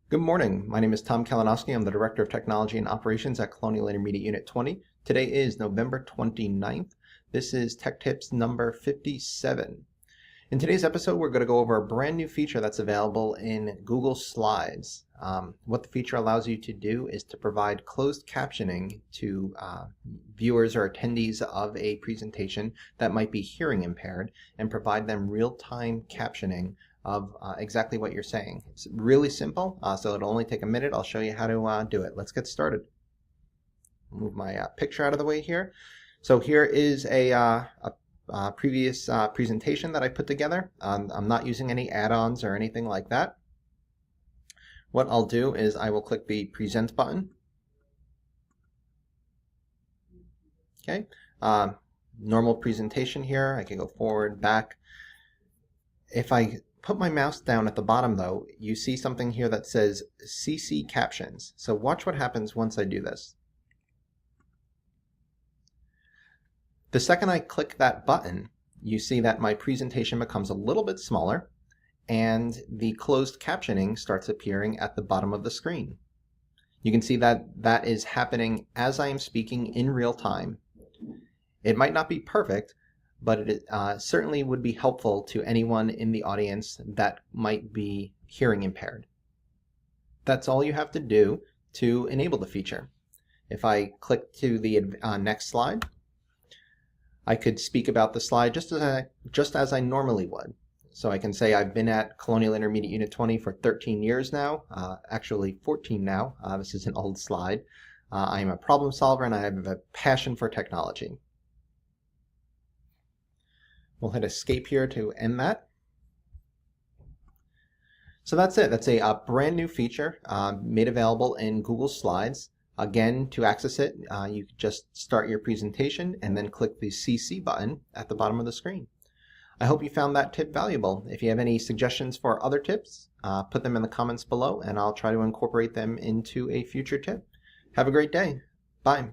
Good morning. My name is Tom Kalinowski. I'm the Director of Technology and Operations at Colonial Intermediate Unit 20. Today is November 29th. This is Tech Tips number 57. In today's episode, we're going to go over a brand new feature that's available in Google Slides. What the feature allows you to do is to provide closed captioning to viewers or attendees of a presentation that might be hearing impaired and provide them real-time captioning of exactly what you're saying. It's really simple, so it'll only take a minute. I'll show you how to do it. Let's get started. Move my picture out of the way here. So here is a previous presentation that I put together. I'm not using any add-ons or anything like that. What I'll do is I will click the Present button. Okay, normal presentation here. I can go forward, back. If I put my mouse down at the bottom though, you see something here that says CC Captions. So watch what happens once I do this. The second I click that button, you see that my presentation becomes a little bit smaller and the closed captioning starts appearing at the bottom of the screen. You can see that that is happening as I am speaking in real time. It might not be perfect, but it certainly would be helpful to anyone in the audience that might be hearing impaired. That's all you have to do to enable the feature. If I click to the next slide, I could speak about the slide just as I normally would. So I can say I've been at Colonial Intermediate Unit 20 for 13 years now, actually 14 now. This is an old slide. I am a problem solver and I have a passion for technology. We'll hit escape here to end that. So that's it. That's a brand new feature made available in Google Slides. Again, to access it, you just start your presentation and then click the CC button at the bottom of the screen. I hope you found that tip valuable. If you have any suggestions for other tips, put them in the comments below and I'll try to incorporate them into a future tip. Have a great day. Bye.